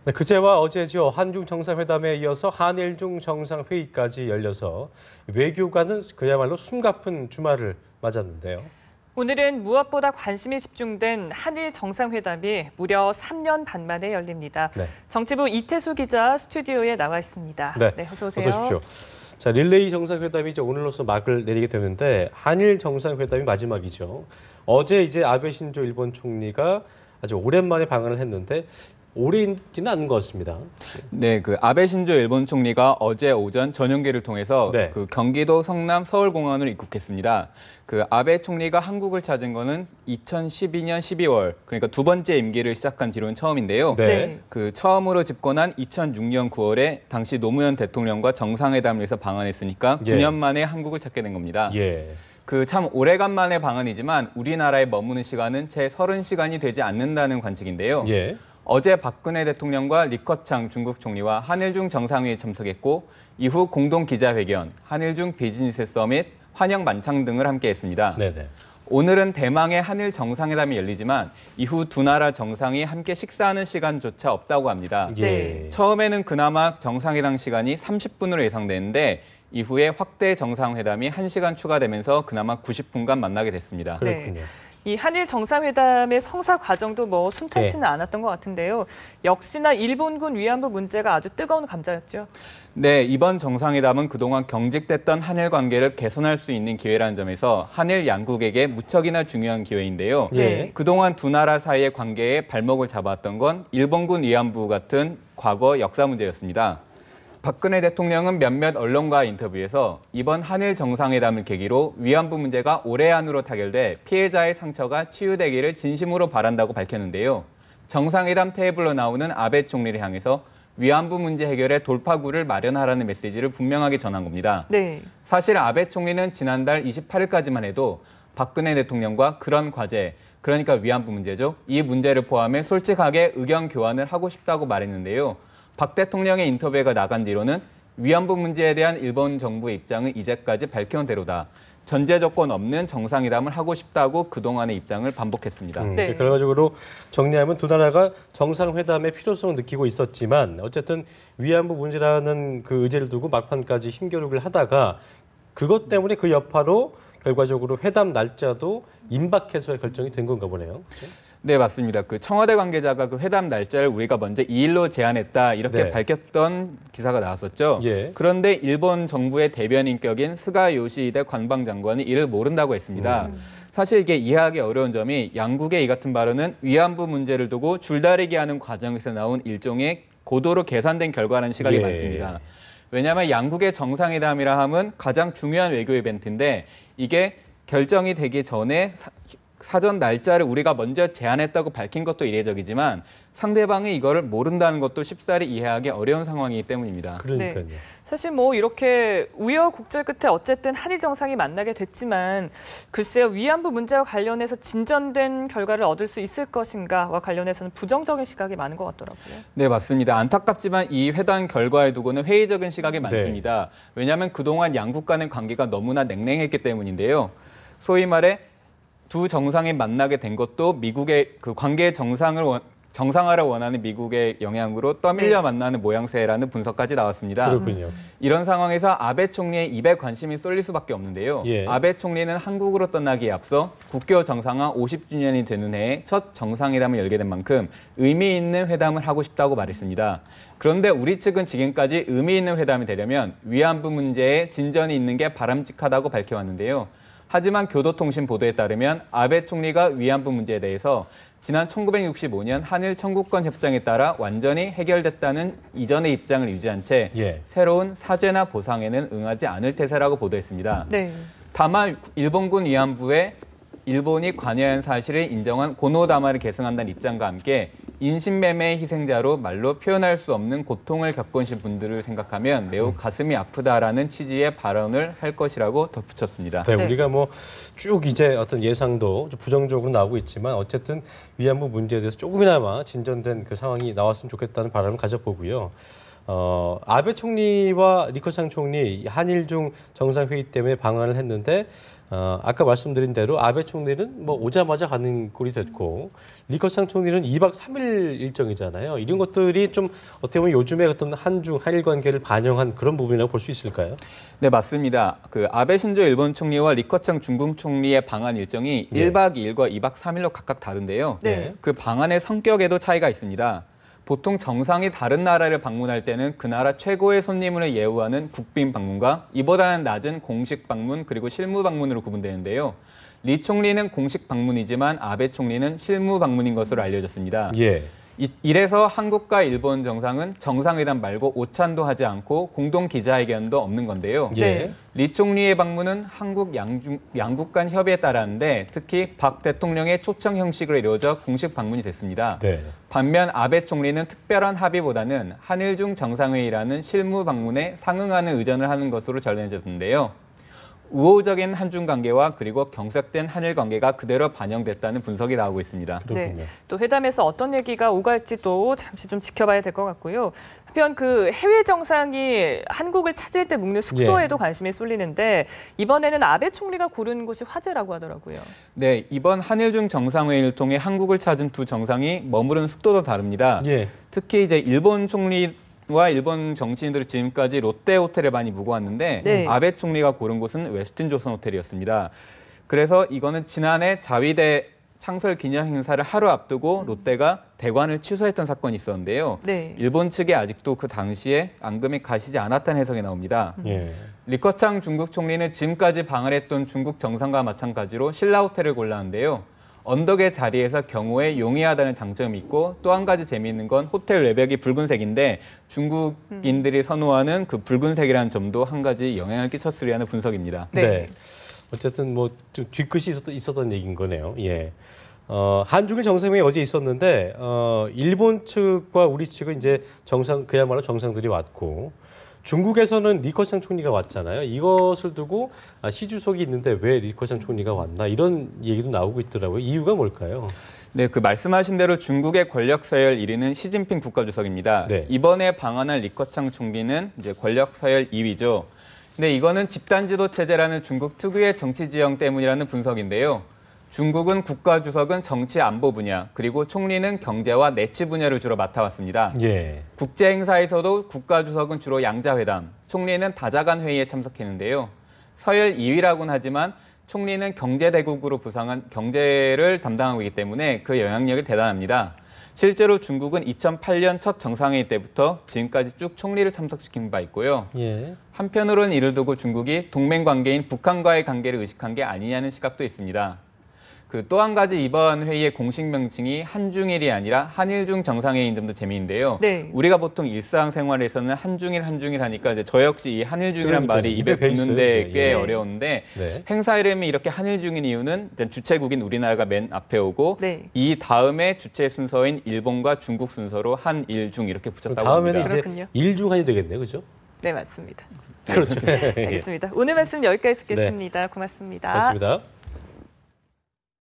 네, 그제와 어제죠. 한중 정상회담에 이어서 한일중 정상회의까지 열려서 외교관은 그야말로 숨가쁜 주말을 맞았는데요. 오늘은 무엇보다 관심이 집중된 한일 정상회담이 무려 3년 반 만에 열립니다. 네. 정치부 이태수 기자 스튜디오에 나와 있습니다. 네, 어서 오세요. 어서 오십시오. 자, 릴레이 정상회담이 이제 오늘로서 막을 내리게 되는데 한일 정상회담이 마지막이죠. 어제 이제 아베 신조 일본 총리가 아주 오랜만에 방한을 했는데 오래 있지는 않은 것 같습니다. 네, 그 아베 신조 일본 총리가 어제 오전 전용기를 통해서 네. 그 경기도 성남 서울공항으로 입국했습니다. 그 아베 총리가 한국을 찾은 거는 2012년 12월, 그러니까 두 번째 임기를 시작한 뒤로는 처음인데요. 네. 그 처음으로 집권한 2006년 9월에 당시 노무현 대통령과 정상회담을 해서 방한했으니까 예. 9년 만에 한국을 찾게 된 겁니다. 예. 그 참 오래간만의 방한이지만 우리나라에 머무는 시간은 채 30시간이 되지 않는다는 관측인데요. 예. 어제 박근혜 대통령과 리커창 중국 총리와 한일중 정상회의에 참석했고 이후 공동 기자회견, 한일중 비즈니스 서밋, 환영 만찬 등을 함께했습니다. 네네. 오늘은 대망의 한일 정상회담이 열리지만 이후 두 나라 정상이 함께 식사하는 시간조차 없다고 합니다. 예. 처음에는 그나마 정상회담 시간이 30분으로 예상되는데 이후에 확대 정상회담이 1시간 추가되면서 그나마 90분간 만나게 됐습니다. 그렇군요. 이 한일 정상회담의 성사 과정도 순탄치는 않았던 것 같은데요. 역시나 일본군 위안부 문제가 아주 뜨거운 감자였죠. 네, 이번 정상회담은 그동안 경직됐던 한일 관계를 개선할 수 있는 기회라는 점에서 한일 양국에게 무척이나 중요한 기회인데요. 예. 그동안 두 나라 사이의 관계에 발목을 잡았던 건 일본군 위안부 같은 과거 역사 문제였습니다. 박근혜 대통령은 몇몇 언론과 인터뷰에서 이번 한일 정상회담을 계기로 위안부 문제가 올해 안으로 타결돼 피해자의 상처가 치유되기를 진심으로 바란다고 밝혔는데요. 정상회담 테이블로 나오는 아베 총리를 향해서 위안부 문제 해결에 돌파구를 마련하라는 메시지를 분명하게 전한 겁니다. 네. 사실 아베 총리는 지난달 28일까지만 해도 박근혜 대통령과 그런 과제, 그러니까 위안부 문제죠. 이 문제를 포함해 솔직하게 의견 교환을 하고 싶다고 말했는데요. 박 대통령의 인터뷰가 나간 뒤로는 위안부 문제에 대한 일본 정부의 입장은 이제까지 밝혀온 대로다. 전제 조건 없는 정상회담을 하고 싶다고 그동안의 입장을 반복했습니다. 네. 결과적으로 정리하면 두 나라가 정상회담의 필요성을 느끼고 있었지만 어쨌든 위안부 문제라는 그 의제를 두고 막판까지 힘겨루기를 하다가 그것 때문에 그 여파로 결과적으로 회담 날짜도 임박해서의 결정이 된 건가 보네요. 그렇죠? 네, 맞습니다. 그 청와대 관계자가 그 회담 날짜를 우리가 먼저 2일로 제안했다 이렇게 네. 밝혔던 기사가 나왔었죠. 예. 그런데 일본 정부의 대변인격인 스가 요시히데 관방장관이 이를 모른다고 했습니다. 사실 이게 이해하기 어려운 점이 양국의 이 같은 발언은 위안부 문제를 두고 줄다리기 하는 과정에서 나온 일종의 고도로 계산된 결과라는 시각이 예. 많습니다. 왜냐하면 양국의 정상회담이라 함은 가장 중요한 외교 이벤트인데 이게 결정이 되기 전에 사전 날짜를 우리가 먼저 제안했다고 밝힌 것도 이례적이지만 상대방이 이거를 모른다는 것도 쉽사리 이해하기 어려운 상황이기 때문입니다. 그러니까요. 네. 사실 이렇게 우여곡절 끝에 어쨌든 한일 정상이 만나게 됐지만 글쎄요, 위안부 문제와 관련해서 진전된 결과를 얻을 수 있을 것인가와 관련해서는 부정적인 시각이 많은 것 같더라고요. 네, 맞습니다. 안타깝지만 이 회담 결과에 두고는 회의적인 시각이 많습니다. 왜냐하면 그동안 양국 간의 관계가 너무나 냉랭했기 때문인데요. 소위 말해 두 정상이 만나게 된 것도 미국의 그 관계 정상화를 원하는 미국의 영향으로 떠밀려 만나는 모양새라는 분석까지 나왔습니다. 그렇군요. 이런 상황에서 아베 총리의 입에 관심이 쏠릴 수밖에 없는데요. 예. 아베 총리는 한국으로 떠나기에 앞서 국교 정상화 50주년이 되는 해에 첫 정상회담을 열게 된 만큼 의미 있는 회담을 하고 싶다고 말했습니다. 그런데 우리 측은 지금까지 의미 있는 회담이 되려면 위안부 문제에 진전이 있는 게 바람직하다고 밝혀왔는데요. 하지만 교도통신 보도에 따르면 아베 총리가 위안부 문제에 대해서 지난 1965년 한일 청구권 협정에 따라 완전히 해결됐다는 이전의 입장을 유지한 채 예. 새로운 사죄나 보상에는 응하지 않을 태세라고 보도했습니다. 네. 다만 일본군 위안부에 일본이 관여한 사실을 인정한 고노다마를 계승한다는 입장과 함께 인신매매의 희생자로 말로 표현할 수 없는 고통을 겪으신 분들을 생각하면 매우 가슴이 아프다라는 취지의 발언을 할 것이라고 덧붙였습니다. 네, 우리가 쭉 이제 어떤 예상도 좀 부정적으로 나오고 있지만 어쨌든 위안부 문제에 대해서 조금이나마 진전된 그 상황이 나왔으면 좋겠다는 바람을 가져보고요. 아베 총리와 리커창 총리 한일중 정상회의 때문에 방한을 했는데 아까 말씀드린 대로 아베 총리는 뭐 오자마자 가는 꼴이 됐고 리커창 총리는 2박 3일 일정이잖아요. 이런 것들이 좀 어떻게 보면 요즘의 어떤 한중 한일 관계를 반영한 그런 부분이라고 볼 수 있을까요? 네, 맞습니다. 그 아베 신조 일본 총리와 리커창 중국 총리의 방한 일정이 네. 1박 2일과 2박 3일로 각각 다른데요. 네. 그 방한의 성격에도 차이가 있습니다. 보통 정상이 다른 나라를 방문할 때는 그 나라 최고의 손님을 예우하는 국빈 방문과 이보다는 낮은 공식 방문 그리고 실무 방문으로 구분되는데요. 리 총리는 공식 방문이지만 아베 총리는 실무 방문인 것으로 알려졌습니다. 예. 이래서 한국과 일본 정상은 정상회담 말고 오찬도 하지 않고 공동 기자회견도 없는 건데요. 예. 리 총리의 방문은 한국 양국 간 협의에 따랐는데 특히 박 대통령의 초청 형식으로 이루어져 공식 방문이 됐습니다. 네. 반면 아베 총리는 특별한 합의보다는 한일중 정상회의라는 실무 방문에 상응하는 의전을 하는 것으로 전해졌는데요. 우호적인 한중 관계와 그리고 경색된 한일 관계가 그대로 반영됐다는 분석이 나오고 있습니다. 그렇군요. 네. 또 회담에서 어떤 얘기가 오갈지도 잠시 좀 지켜봐야 될 것 같고요. 한편 그 해외 정상이 한국을 찾을 때 묵는 숙소에도 관심이 쏠리는데 이번에는 아베 총리가 고른 곳이 화제라고 하더라고요. 네, 이번 한일중 정상회의를 통해 한국을 찾은 두 정상이 머무른 숙소도 다릅니다. 예. 특히 이제 일본 총리와 일본 정치인들이 지금까지 롯데 호텔에 많이 묵어왔는데 네. 아베 총리가 고른 곳은 웨스틴 조선 호텔이었습니다. 그래서 이거는 지난해 자위대 창설 기념 행사를 하루 앞두고 롯데가 대관을 취소했던 사건이 있었는데요. 네. 일본 측이 아직도 그 당시에 앙금이 가시지 않았다는 해석이 나옵니다. 예. 리커창 중국 총리는 지금까지 방한했던 중국 정상과 마찬가지로 신라 호텔을 골랐는데요. 언덕의 자리에서 경호에 용이하다는 장점이 있고 또 한 가지 재미있는 건 호텔 외벽이 붉은색인데 중국인들이 선호하는 그 붉은색이라는 점도 한 가지 영향을 끼쳤으리라는 분석입니다. 네. 네. 어쨌든 뭐 좀 뒤끝이 있었던 얘기인 거네요. 예. 한중일 정상회의 어제 있었는데 일본 측과 우리 측은 이제 그야말로 정상들이 왔고 중국에서는 리커창 총리가 왔잖아요. 이것을 두고 시 주석이 있는데 왜 리커창 총리가 왔나 이런 얘기도 나오고 있더라고요. 이유가 뭘까요? 네, 그 말씀하신 대로 중국의 권력 서열 1위는 시진핑 국가주석입니다. 네. 이번에 방한한 리커창 총리는 이제 권력 서열 2위죠. 근데 이거는 집단 지도 체제라는 중국 특유의 정치 지형 때문이라는 분석인데요. 중국은 국가주석은 정치 안보 분야, 그리고 총리는 경제와 내치 분야를 주로 맡아왔습니다. 예. 국제 행사에서도 국가주석은 주로 양자회담, 총리는 다자간 회의에 참석했는데요. 서열 2위라고는 하지만 총리는 경제대국으로 부상한 경제를 담당하고 있기 때문에 그 영향력이 대단합니다. 실제로 중국은 2008년 첫 정상회의 때부터 지금까지 쭉 총리를 참석시킨 바 있고요. 예. 한편으로는 이를 두고 중국이 동맹 관계인 북한과의 관계를 의식한 게 아니냐는 시각도 있습니다. 그 또 한 가지 이번 회의의 공식 명칭이 한중일이 아니라 한일중 정상회의인 점도 재미있는데요. 네. 우리가 보통 일상생활에서는 한중일 하니까 이제 저 역시 이 한일중이란 그러니까요. 말이 입에 입에 붙는데 있어요. 꽤 예. 어려운데 네. 행사 이름이 이렇게 한일중인 이유는 일단 주최국인 우리나라가 맨 앞에 오고 네. 이 다음에 주최 순서인 일본과 중국 순서로 한일중 이렇게 붙였다고 다음에는 합니다. 이제 그렇군요. 일중한이 되겠네요, 그죠? 네, 맞습니다. 그렇죠. 알겠습니다. 오늘 말씀 여기까지 듣겠습니다. 고맙습니다. 고맙습니다.